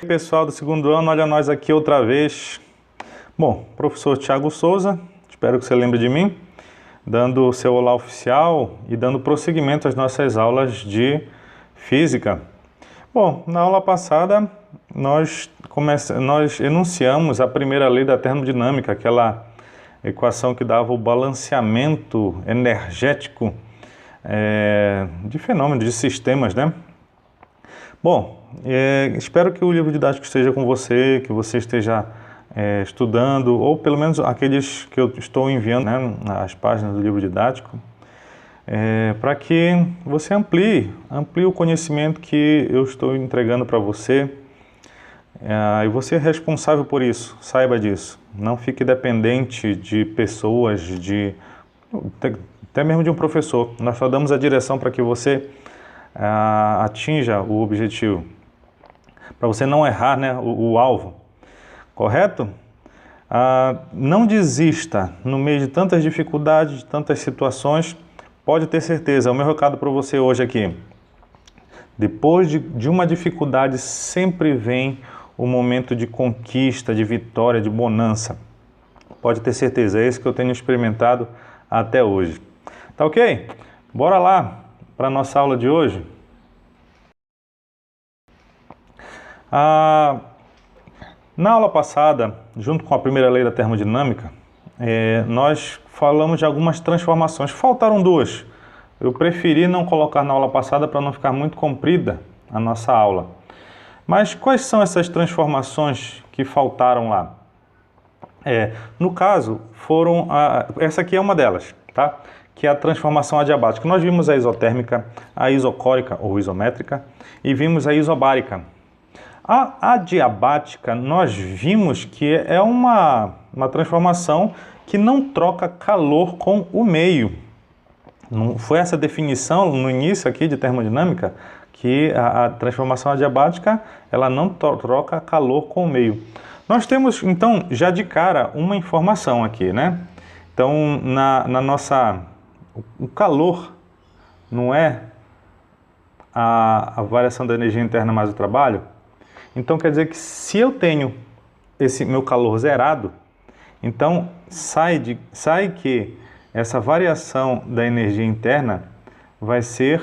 Pessoal do segundo ano, olha nós aqui outra vez. Bom, professor Thiago Souza, espero que você lembre de mim, dando o seu olá oficial e dando prosseguimento às nossas aulas de física. Bom, na aula passada nós enunciamos a primeira lei da termodinâmica, aquela equação que dava o balanceamento energético de fenômenos, de sistemas, né? Bom, espero que o livro didático esteja com você, que você esteja estudando, ou pelo menos aqueles que eu estou enviando, né, as páginas do livro didático, para que você amplie o conhecimento que eu estou entregando para você, e você é responsável por isso, saiba disso. Não fique dependente de pessoas, até mesmo de um professor. Nós só damos a direção para que você atinja o objetivo, para você não errar, né, o alvo, correto? Não desista no meio de tantas dificuldades, de tantas situações. Pode ter certeza, o meu recado para você hoje aqui: depois de uma dificuldade sempre vem o momento de conquista, de vitória, de bonança. Pode ter certeza, é isso que eu tenho experimentado até hoje. Tá ok? Bora lá para a nossa aula de hoje. Na aula passada, junto com a primeira lei da termodinâmica, nós falamos de algumas transformações. Faltaram duas. Eu preferi não colocar na aula passada para não ficar muito comprida a nossa aula. Mas quais são essas transformações que faltaram lá? No caso, essa aqui é uma delas, tá? Que é a transformação adiabática. Nós vimos a isotérmica, a isocórica ou isométrica e vimos a isobárica. A adiabática nós vimos que é uma transformação que não troca calor com o meio. Não foi essa definição no início aqui de termodinâmica, que a transformação adiabática ela não troca calor com o meio. Nós temos então já de cara uma informação aqui, né? Então o calor não é a variação da energia interna mais o trabalho. Então quer dizer que se eu tenho esse meu calor zerado, então sai que essa variação da energia interna vai ser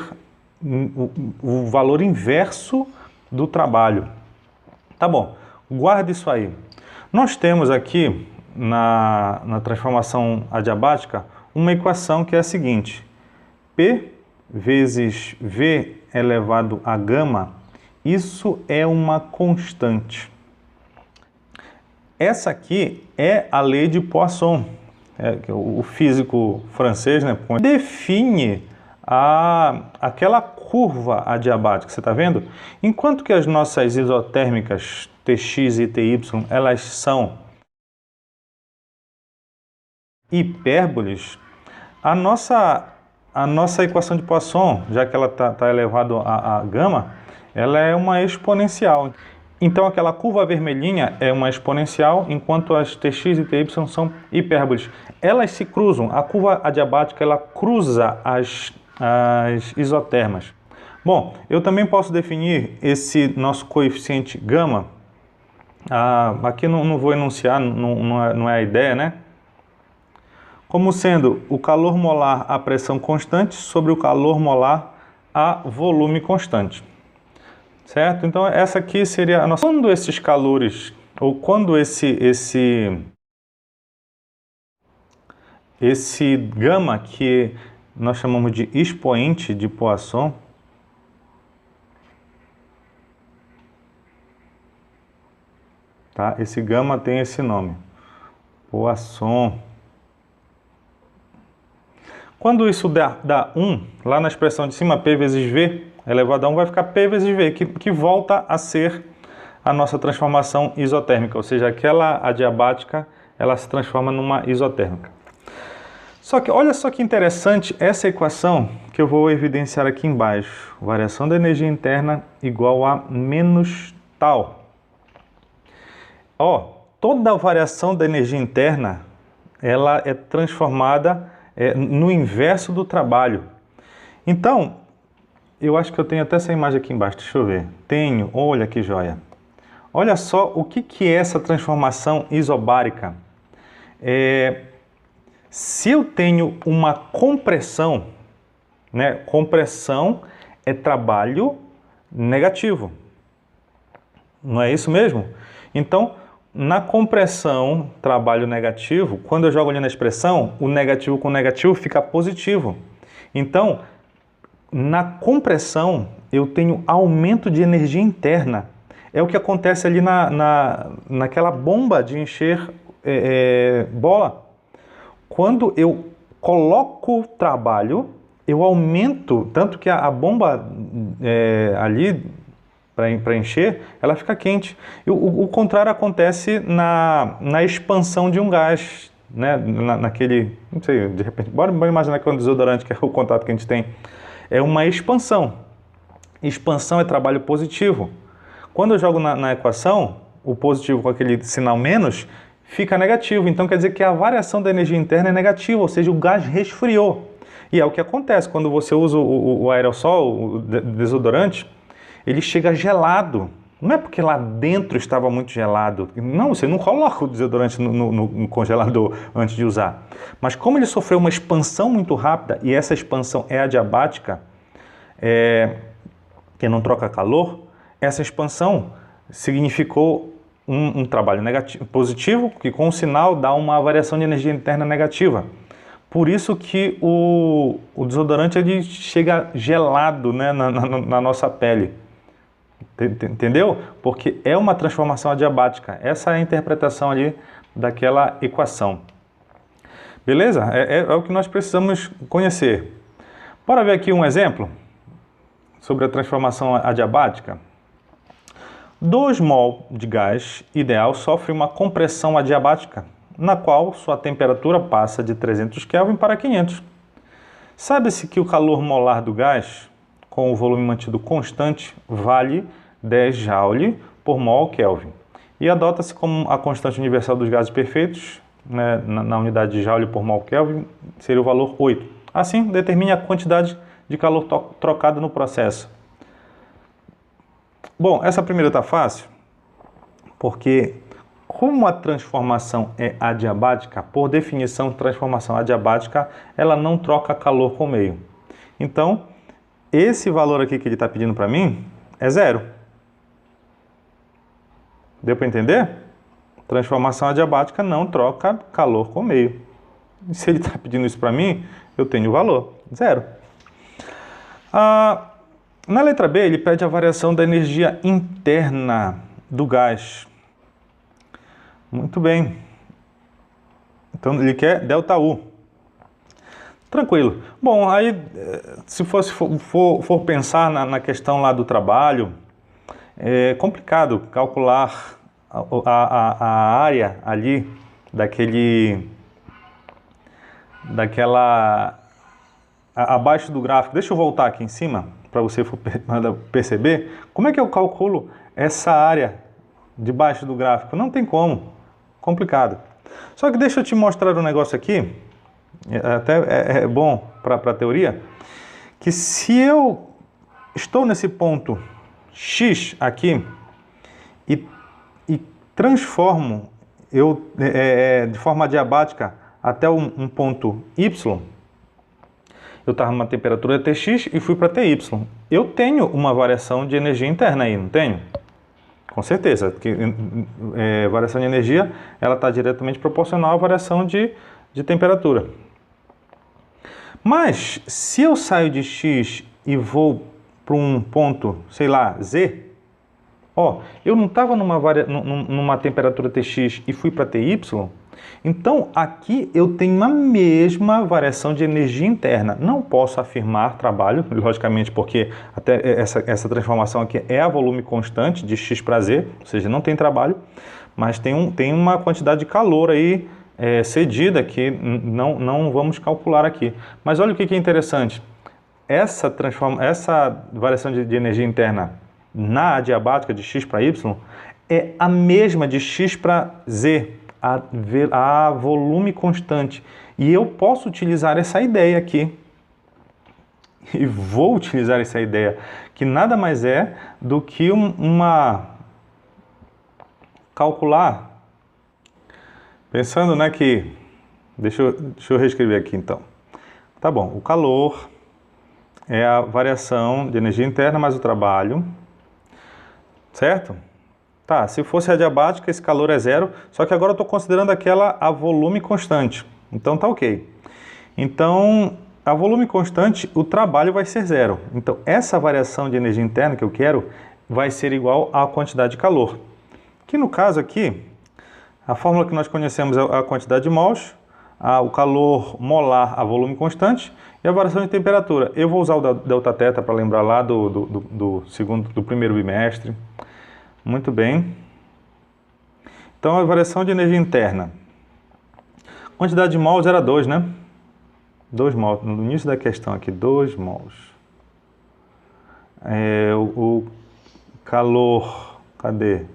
o valor inverso do trabalho. Tá bom, guarde isso aí. Nós temos aqui na transformação adiabática uma equação que é a seguinte: P vezes V elevado a gama, isso é uma constante. Essa aqui é a lei de Poisson, o físico francês, né, define aquela curva adiabática, você está vendo? Enquanto que as nossas isotérmicas Tx e Ty, elas são hipérboles, a nossa equação de Poisson, já que ela está elevada a gama, ela é uma exponencial. Então aquela curva vermelhinha é uma exponencial, enquanto as Tx e Ty são hipérboles. Elas se cruzam, a curva adiabática ela cruza as isotermas. Bom, eu também posso definir esse nosso coeficiente gama. Aqui não vou enunciar, não é a ideia, né? Como sendo o calor molar a pressão constante sobre o calor molar a volume constante. Certo? Então essa aqui seria a nossa... Quando esses calores, ou quando esse gama que nós chamamos de expoente de Poisson, tá? Esse gama tem esse nome, Poisson. Quando isso dá 1, lá na expressão de cima, P vezes V elevado a 1, vai ficar P vezes V, que volta a ser a nossa transformação isotérmica, ou seja, aquela adiabática, ela se transforma numa isotérmica. Só que olha só que interessante essa equação que eu vou evidenciar aqui embaixo. Variação da energia interna igual a menos tal. Toda a variação da energia interna, ela é transformada no inverso do trabalho. Então, eu acho que eu tenho até essa imagem aqui embaixo, deixa eu ver. Tenho, olha que joia. Olha só o que é essa transformação isobárica. Se eu tenho uma compressão, né? Compressão é trabalho negativo. Não é isso mesmo? Então, na compressão, trabalho negativo, quando eu jogo ali na expressão, o negativo com negativo fica positivo. Então, na compressão, eu tenho aumento de energia interna. É o que acontece ali naquela bomba de encher bola. Quando eu coloco trabalho, eu aumento, tanto que a bomba ali para encher, ela fica quente. O contrário acontece na expansão de um gás, né? Naquele, não sei, de repente, bora imaginar que é um desodorante, que é o contato que a gente tem. É uma expansão. Expansão é trabalho positivo. Quando eu jogo na equação, o positivo com aquele sinal menos, fica negativo. Então quer dizer que a variação da energia interna é negativa, ou seja, o gás resfriou. E é o que acontece quando você usa o aerossol, o desodorante, ele chega gelado. Não é porque lá dentro estava muito gelado. Não, você não coloca o desodorante no congelador antes de usar. Mas como ele sofreu uma expansão muito rápida, e essa expansão é adiabática, que não troca calor, essa expansão significou um trabalho negativo, positivo, que com o sinal dá uma variação de energia interna negativa. Por isso que o desodorante ele chega gelado, né, na nossa pele. Entendeu? Porque é uma transformação adiabática. Essa é a interpretação ali daquela equação. Beleza? É o que nós precisamos conhecer. Bora ver aqui um exemplo sobre a transformação adiabática. 2 mol de gás ideal sofre uma compressão adiabática, na qual sua temperatura passa de 300 Kelvin para 500. Sabe-se que o calor molar do gás, com o volume mantido constante, vale 10 Joule por mol Kelvin. E adota-se como a constante universal dos gases perfeitos, né, na unidade de Joule por mol Kelvin, seria o valor 8. Assim, determine a quantidade de calor trocado no processo. Bom, essa primeira está fácil, porque como a transformação é adiabática, por definição, transformação adiabática, ela não troca calor com o meio. Então, esse valor aqui que ele está pedindo para mim é 0. Deu para entender? Transformação adiabática não troca calor com o meio. E se ele está pedindo isso para mim, eu tenho o valor 0. Na letra B, ele pede a variação da energia interna do gás. Muito bem. Então, ele quer ΔU. Tranquilo. Bom, aí, se for pensar na questão lá do trabalho, é complicado calcular a área ali abaixo do gráfico. Deixa eu voltar aqui em cima, para você perceber como é que eu calculo essa área debaixo do gráfico. Não tem como. Complicado. Só que deixa eu te mostrar um negócio aqui, até é bom para a teoria, que se eu estou nesse ponto X aqui e transformo de forma adiabática até um ponto Y, eu estava numa temperatura Tx e fui para Ty. Eu tenho uma variação de energia interna aí, não tenho? Com certeza, porque variação de energia ela está diretamente proporcional à variação de temperatura. Mas, se eu saio de X e vou para um ponto, sei lá, Z, eu não estava numa temperatura Tx e fui para Ty, então aqui eu tenho a mesma variação de energia interna. Não posso afirmar trabalho, logicamente, porque até essa transformação aqui é a volume constante de X para Z, ou seja, não tem trabalho, mas tem uma quantidade de calor aí cedida que não vamos calcular aqui. Mas olha o que é interessante. Essa variação de energia interna na adiabática de X para Y é a mesma de X para Z, a volume constante. E eu posso utilizar essa ideia aqui. E vou utilizar essa ideia, que nada mais é do que calcular, pensando, né, que... Deixa eu reescrever aqui, então. Tá bom, o calor é a variação de energia interna mais o trabalho, certo? Tá, se fosse adiabática, esse calor é zero, só que agora eu estou considerando aquela a volume constante. Então tá ok. Então, a volume constante, o trabalho vai ser zero. Então, essa variação de energia interna que eu quero vai ser igual à quantidade de calor. Que no caso aqui, a fórmula que nós conhecemos é a quantidade de mols, o calor molar a volume constante e a variação de temperatura. Eu vou usar o delta θ para lembrar lá do primeiro bimestre. Muito bem. Então, a variação de energia interna. Quantidade de mols era 2, né? 2 mols. No início da questão aqui, 2 mols. O calor, cadê?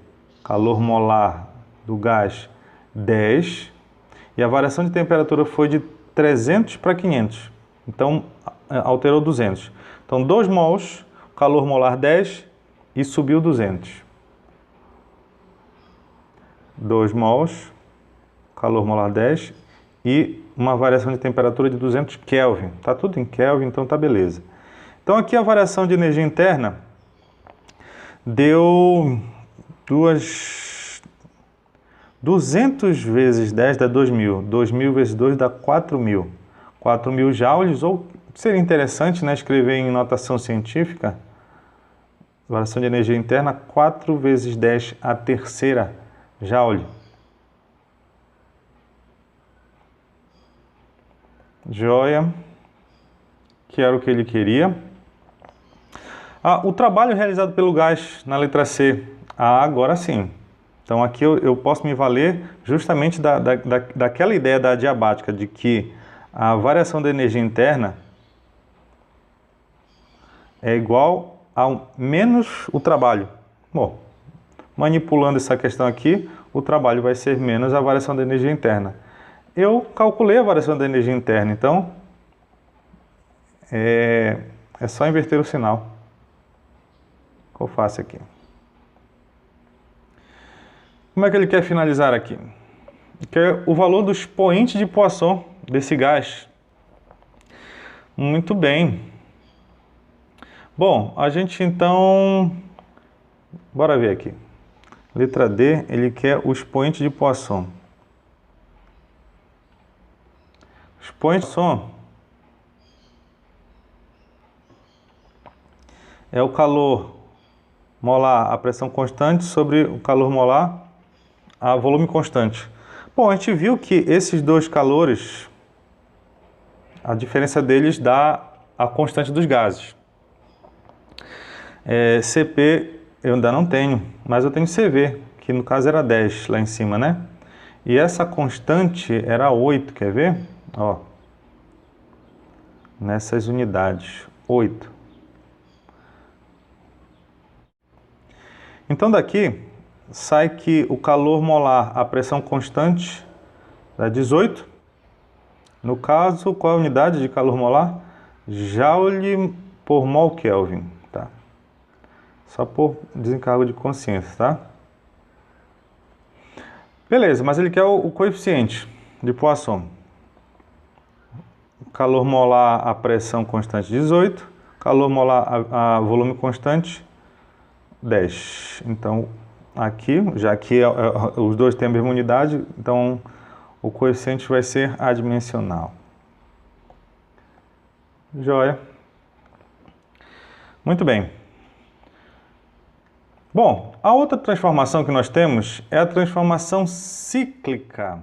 Calor molar do gás, 10. E a variação de temperatura foi de 300 para 500. Então, alterou 200. Então, 2 mols, calor molar 10 e subiu 200. 2 mols, calor molar 10 e uma variação de temperatura de 200 Kelvin. Tá tudo em Kelvin, então tá beleza. Então, aqui a variação de energia interna deu 200 vezes 10 dá 2.000. 2.000 vezes 2 dá 4.000. 4.000 joules, ou seria interessante, né, escrever em notação científica, variação de energia interna, 4 vezes 10 a terceira joule. Joia, que era o que ele queria. O trabalho realizado pelo gás na letra C. Agora sim. Então aqui eu posso me valer justamente daquela ideia da adiabática, de que a variação da energia interna é igual a menos o trabalho. Bom, manipulando essa questão aqui, o trabalho vai ser menos a variação da energia interna. Eu calculei a variação da energia interna, então é só inverter o sinal. O que eu faço aqui? Como é que ele quer finalizar aqui? Quer o valor do expoente de Poisson desse gás. Muito bem. Bom, a gente então... Bora ver aqui. Letra D, ele quer o expoente de Poisson. Expoente de Poisson é o calor molar a pressão constante sobre o calor molar a volume constante. Bom, a gente viu que esses dois calores, a diferença deles dá a constante dos gases. Cp eu ainda não tenho, mas eu tenho CV, que no caso era 10 lá em cima, né? E essa constante era 8, quer ver? Ó, nessas unidades, 8. Então daqui sai que o calor molar a pressão constante dá 18. No caso, qual é a unidade de calor molar? Joule por mol Kelvin, tá? Só por desencargo de consciência, tá? Beleza, mas ele quer o coeficiente de Poisson. Calor molar a pressão constante 18, calor molar a volume constante 10. Então, aqui, já que os dois têm a mesma unidade, então o coeficiente vai ser adimensional. Joia. Muito bem. Bom, a outra transformação que nós temos é a transformação cíclica.